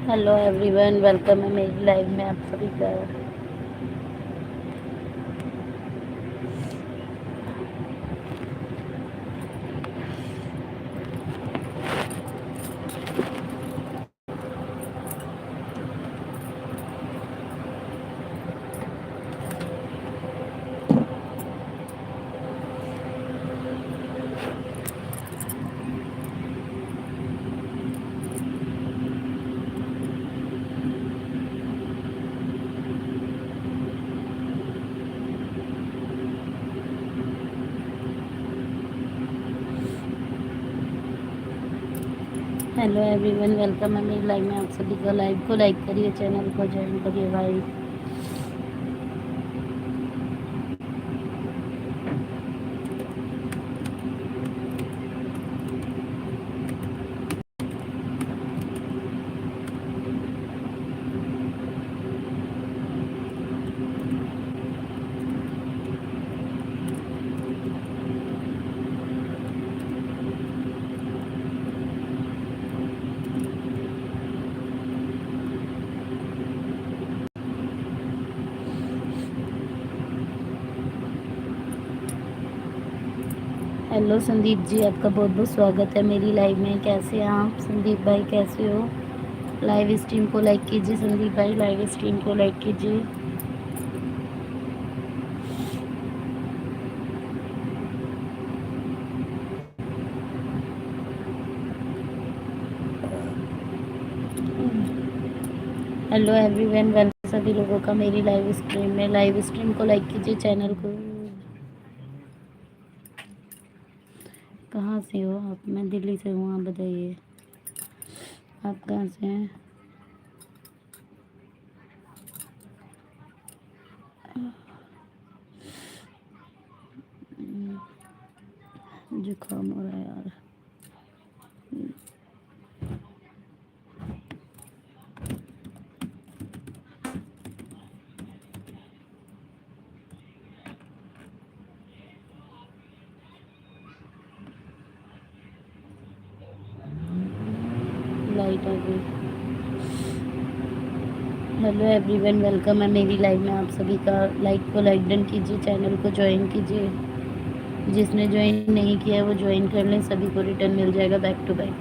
Hello everyone, welcome है मेरी live में आप सभी का। हेलो एवरीवन, वेलकम है मेरी लाइव में आप सभी का। लाइव को लाइक करिए, चैनल को ज्वाइन करिए भाई। हेलो संदीप जी, आपका बहुत बहुत स्वागत है मेरी लाइव में। कैसे हैं आप संदीप भाई, कैसे हो? लाइव स्ट्रीम को लाइक कीजिए संदीप भाई, लाइव स्ट्रीम को लाइक कीजिए। हेलो एवरीवन, वेलकम सभी लोगों का मेरी लाइव स्ट्रीम में। लाइव स्ट्रीम को लाइक कीजिए, चैनल को। कहाँ से हो आप? मैं दिल्ली से हूँ, आप बताइए आप कहाँ से हैं? जुकाम हो रहा है यार। लाइट आ गई। हेलो एवरीवन, वेलकम है मेरी लाइव में आप सभी का। लाइक को लाइक डन कीजिए, चैनल को ज्वाइन कीजिए। जिसने ज्वाइन नहीं किया है वो ज्वाइन कर लें, सभी को रिटर्न मिल जाएगा बैक टू बैक।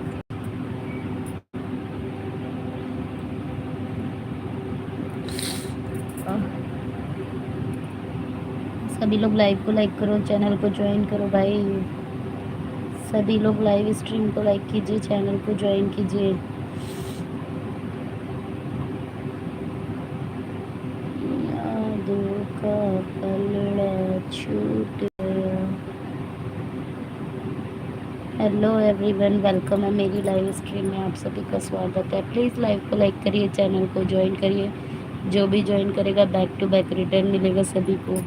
सभी लोग लाइव को लाइक करो, चैनल को ज्वाइन करो भाई। सभी लोग लाइव स्ट्रीम को लाइक कीजिए, चैनल को ज्वाइन कीजिए। यादों का पलड़ा छूट गया। हेलो एवरीवन, वेलकम है मेरी लाइव स्ट्रीम में आप सभी का स्वागत है। प्लीज़ लाइव को लाइक करिए, चैनल को ज्वाइन करिए। जो भी ज्वाइन करेगा बैक टू बैक रिटर्न मिलेगा सभी को।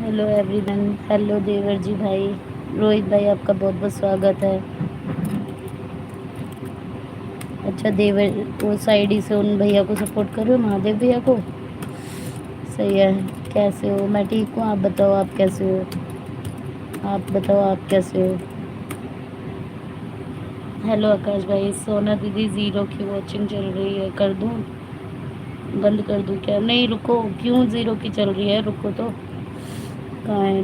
हेलो एवरीवन, हेलो देवर जी भाई, रोहित भाई आपका बहुत बहुत स्वागत है। अच्छा देवर, वो साइड ही से उन भैया को सपोर्ट कर रहे हो, महादेव भैया को। सही है। कैसे हो? मैं ठीक हूँ, आप बताओ आप कैसे हो? आप बताओ आप कैसे हो? हेलो आकाश भाई। सोना दीदी, ज़ीरो की वॉचिंग चल रही है, कर दूँ? बंद कर दूँ क्या? नहीं रुको, क्यों ज़ीरो की चल रही है? रुको तो। कहाँ है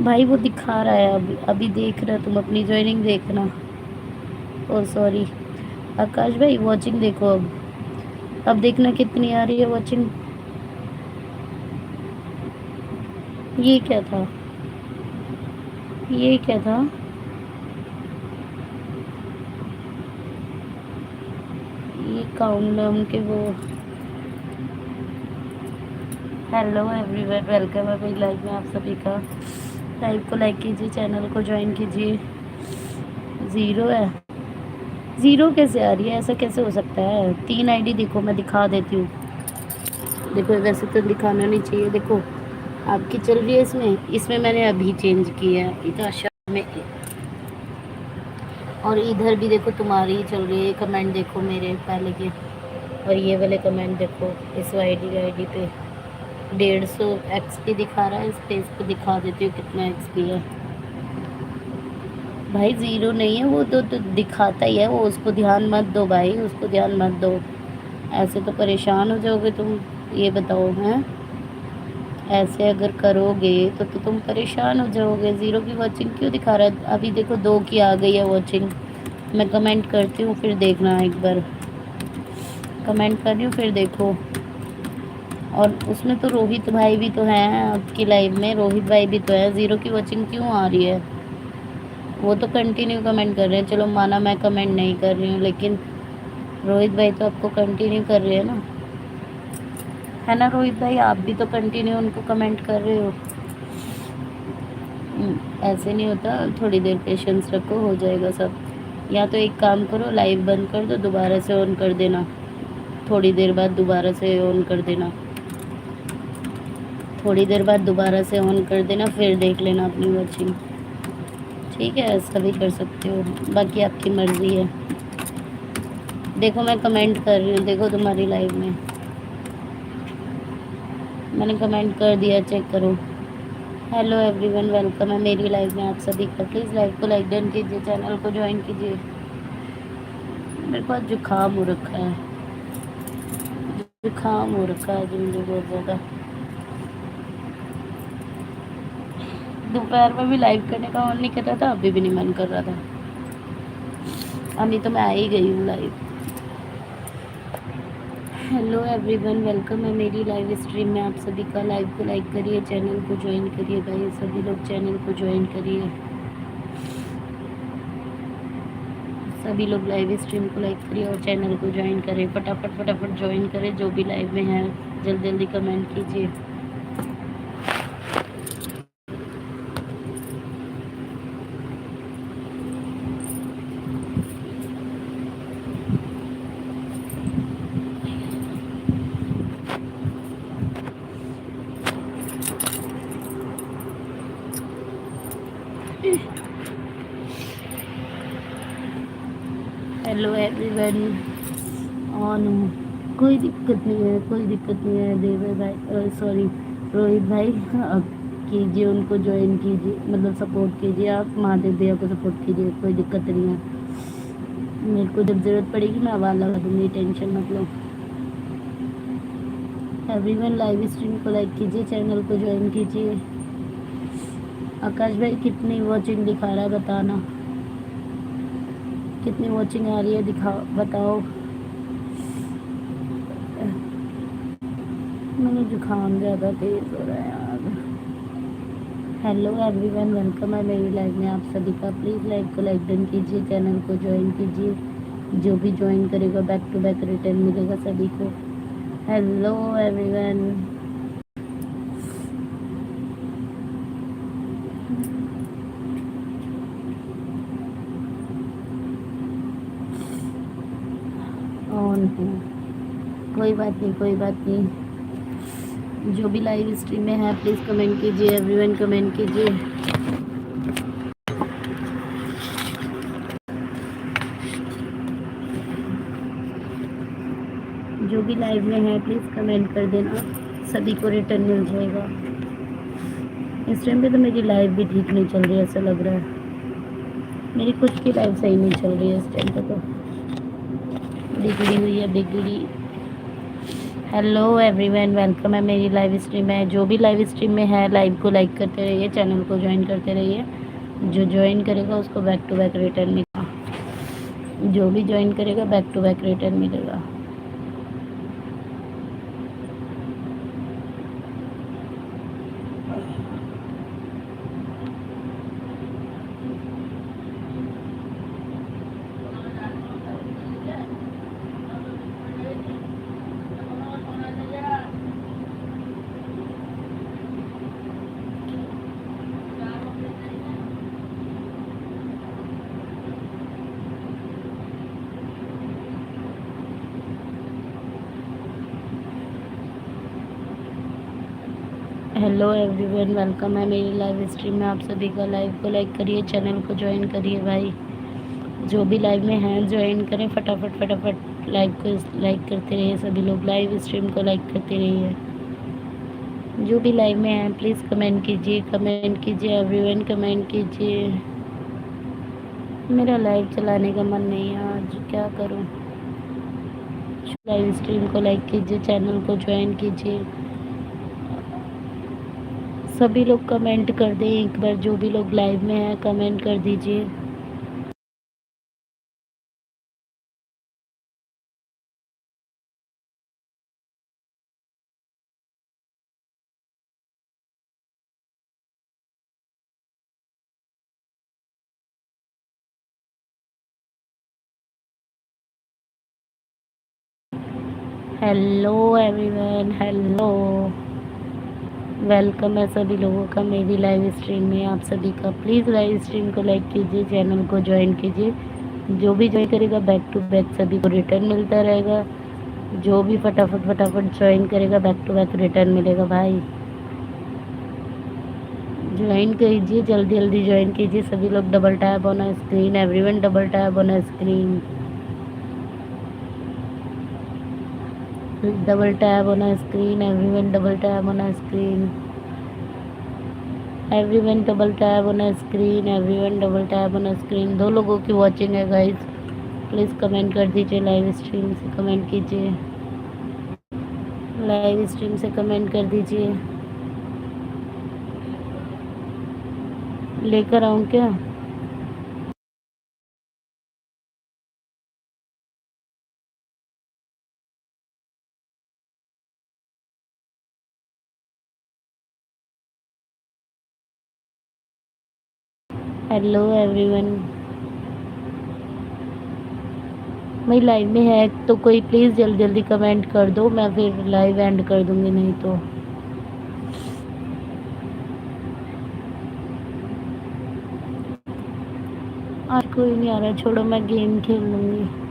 भाई? वो दिखा रहा है अभी अभी देख रहा, तुम अपनी ज्वाइनिंग देखना। ओ सॉरी आकाश भाई, वॉचिंग देखो अब देखना कितनी आ रही है वॉचिंग। ये क्या था? ये क्या था? ये काउंटडाउन के वो हेलो एवरीवन, वेलकम है मेरी लाइव में आप सभी का। लाइव को लाइक कीजिए, चैनल को ज्वाइन कीजिए। ज़ीरो है? ज़ीरो कैसे आ रही है? ऐसा कैसे हो सकता है? 3 आईडी देखो, मैं दिखा देती हूँ। देखो वैसे तो दिखाना नहीं चाहिए। देखो आपकी चल रही है इसमें, इसमें मैंने अभी चेंज किया है इताशा में, और इधर भी देखो तुम्हारी ही चल रही है। कमेंट देखो मेरे पहले के, और ये वाले कमेंट देखो इस आईडी पे 150 एक्सपी दिखा रहा है। इस पे, इस पे दिखा देती हूँ कितना एक्सपी है। भाई ज़ीरो नहीं है वो तो दिखाता ही है वो, उसको ध्यान मत दो भाई, उसको ध्यान मत दो। ऐसे तो परेशान हो जाओगे तुम, ये बताओ हैं। ऐसे अगर करोगे तो तुम परेशान हो जाओगे। ज़ीरो की वॉचिंग क्यों दिखा रहा है? अभी देखो 2 की आ गई है वॉचिंग। मैं कमेंट करती हूँ, फिर देखना एक बार। कमेंट कर रही हूँ, फिर देखो। और उसमें तो रोहित भाई भी तो हैं आपकी लाइव में, रोहित भाई भी तो है। ज़ीरो की वॉचिंग क्यों आ रही है? वो तो कंटिन्यू कमेंट कर रहे हैं। चलो माना मैं कमेंट नहीं कर रही हूँ, लेकिन रोहित भाई तो आपको कंटिन्यू कर रहे हैं ना, है ना रोहित भाई? आप भी तो कंटिन्यू उनको कमेंट कर रहे हो। ऐसे नहीं होता, थोड़ी देर पेशेंस रखो, हो जाएगा सब। या तो एक काम करो, लाइव बंद कर दो, दोबारा से ऑन कर देना। थोड़ी देर बाद दोबारा से ऑन कर देना। थोड़ी देर बाद दोबारा से ऑन कर देना, फिर देख लेना अपनी वॉचिंग। ठीक है, ऐसा भी कर सकते हो, बाकी आपकी मर्ज़ी है। देखो मैं कमेंट कर रही हूँ, देखो तुम्हारी लाइव में मैंने कमेंट कर दिया, चेक करो। हेलो एवरीवन, वेलकम है मेरी लाइव में आप सभी का। प्लीज़ लाइव को लाइक डन कीजिए, चैनल को ज्वाइन कीजिए। मेरे पास जुकाम हो रखा है, जुकाम हो रखा है जी मुझे बहुत ज़्यादा। दोपहर में भी लाइव करने का मन नहीं कर रहा था, अभी भी नहीं मन कर रहा था। अभी तो मैं आ ही गई हूँ लाइव। हेलो एवरीवन, वेलकम है मेरी लाइव स्ट्रीम में आप सभी का। लाइव को लाइक करिए, चैनल को ज्वाइन करिए भाई, सभी लोग चैनल को ज्वाइन करिए। सभी लोग लाइव स्ट्रीम को लाइक करिए और चैनल को ज्वाइन करें। फटाफट फटाफट ज्वाइन करें जो भी लाइव में है, जल्दी जल्दी कमेंट कीजिए। हेलो एवरीवन, ऑन हूँ, कोई दिक्कत नहीं है, कोई दिक्कत नहीं है। देवर भाई, सॉरी रोहित भाई, आप कीजिए, उनको ज्वाइन कीजिए, मतलब सपोर्ट कीजिए। आप महादेव भैया को सपोर्ट कीजिए, कोई दिक्कत नहीं है। मेरे को जब ज़रूरत पड़ेगी मैं आवाज़ लगा दूँगी, टेंशन मत लो। एवरीवन लाइव स्ट्रीम को लाइक कीजिए, चैनल को ज्वाइन कीजिए। आकाश भाई कितनी वॉचिंग दिखा रहा है बताना, कितनी वॉचिंग आ रही है दिखाओ, बताओ। मैंने जुकाम ज़्यादा तेज़ हो रहा है यार। हेलो एवरीवन, वेलकम है मेरी लाइव में आप सभी का। प्लीज़ लाइव को लाइक डन कीजिए, चैनल को ज्वाइन कीजिए। जो भी ज्वाइन करेगा बैक टू बैक रिटर्न मिलेगा सभी को। हेलो एवरीवन, ऑन हूँ, कोई बात नहीं, कोई बात नहीं। जो भी लाइव स्ट्रीम में है प्लीज़ कमेंट कीजिए, एवरीवन कमेंट कीजिए। जो भी लाइव में है प्लीज़ कमेंट कर देना, सभी को रिटर्न मिल जाएगा। इस टाइम पे तो मेरी लाइव भी ठीक नहीं चल रही है, ऐसा लग रहा है मेरी कुछ भी लाइव सही नहीं चल रही है इस टाइम पे, तो बिगड़ी हुई है, बिगड़ी। हेलो एवरीवन, वेलकम है मेरी लाइव स्ट्रीम में। जो भी लाइव स्ट्रीम में है लाइव को लाइक करते रहिए, चैनल को ज्वाइन करते रहिए। जो ज्वाइन करेगा उसको बैक टू बैक रिटर्न मिलेगा। जो भी ज्वाइन करेगा बैक टू बैक रिटर्न मिलेगा। हेलो एवरीवन, वेलकम है मेरी लाइव स्ट्रीम में। आप सभी का लाइव को लाइक करिए, चैनल को ज्वाइन करिए भाई। जो भी लाइव में हैं ज्वाइन करें फटाफट फटाफट। लाइव को लाइक करते रहिए, सभी लोग लाइव स्ट्रीम को लाइक करते रहिए। जो भी लाइव में हैं प्लीज़ कमेंट कीजिए, कमेंट कीजिए एवरीवन, कमेंट कीजिए। मेरा लाइव चलाने का मन नहीं है आज, क्या करूं। लाइव स्ट्रीम को लाइक कीजिए, चैनल को ज्वाइन कीजिए। सभी लोग कमेंट कर दें एक बार, जो भी लोग लाइव में हैं कमेंट कर दीजिए। हेलो एवरीवन, हेलो, वेलकम है सभी लोगों का मेरी लाइव स्ट्रीम में। आप सभी का प्लीज़ लाइव स्ट्रीम को लाइक कीजिए, चैनल को ज्वाइन कीजिए। जो भी ज्वाइन करेगा बैक टू बैक सभी को रिटर्न मिलता रहेगा। जो भी फटाफट फटाफट ज्वाइन करेगा बैक टू बैक रिटर्न मिलेगा भाई। ज्वाइन कीजिए, जल्दी जल्दी ज्वाइन कीजिए सभी लोग। Double tap on screen everyone, double tap on screen, double tap on screen everyone, double tap on screen everyone, double tap on screen everyone, double tap on screen. दो लोगों की वॉचिंग है गाइस, प्लीज़ कमेंट कर दीजिए, live stream से comment कीजिए, live stream से comment कर दीजिए। लेकर आऊँ क्या? हेलो एवरीवन, मैं लाइव में है तो कोई प्लीज़ जल्दी जल्दी कमेंट कर दो, मैं फिर लाइव एंड कर दूँगी, नहीं तो। आज कोई नहीं आ रहा, छोड़ो मैं गेम खेल लूँगी।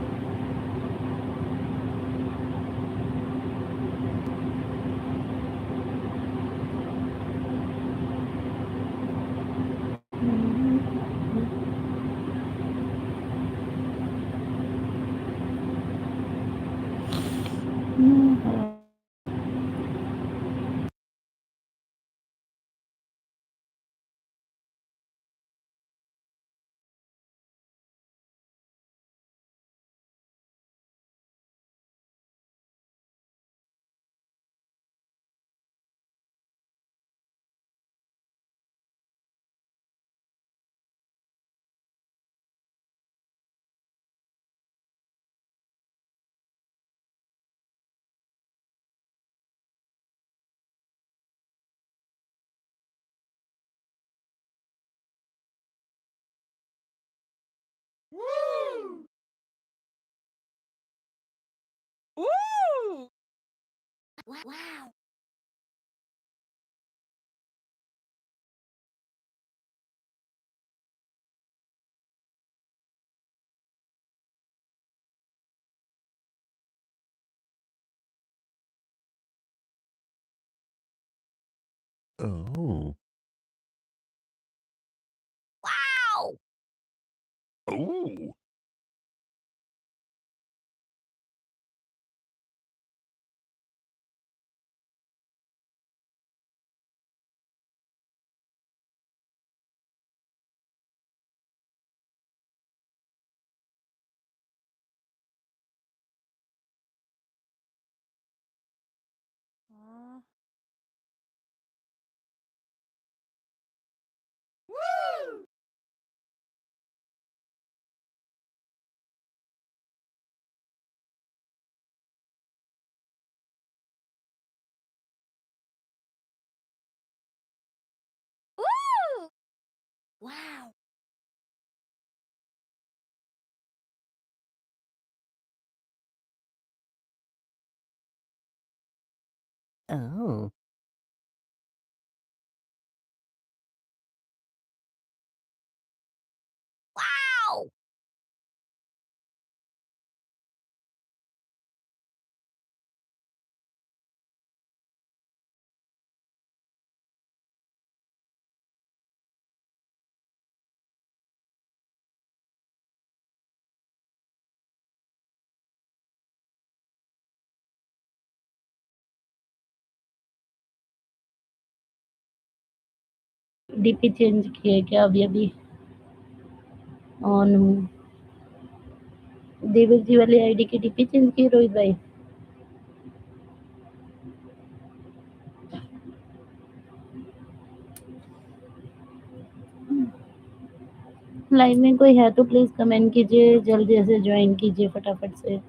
Oh. Oh. Oh. DP change किए क्या अभी अभी? ऑन हूँ। देवर जी वाली आईडी की डीपी चेंज की रोहित भाई? लाइव में कोई है तो प्लीज कमेंट कीजिए, जल्दी से ज्वाइन कीजिए फटाफट से।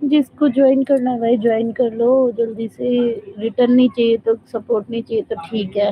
जिसको ज्वाइन करना है भाई ज्वाइन कर लो जल्दी से। रिटर्न नहीं चाहिए तो सपोर्ट नहीं चाहिए तो ठीक है।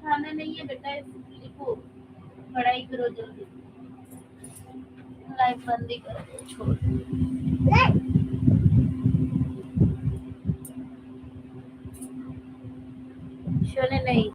खाना नहीं है बेटा, लिखो, पढ़ाई करो जल्दी, लाइफ बंद ही कर दो, छोड़। शोने नहीं।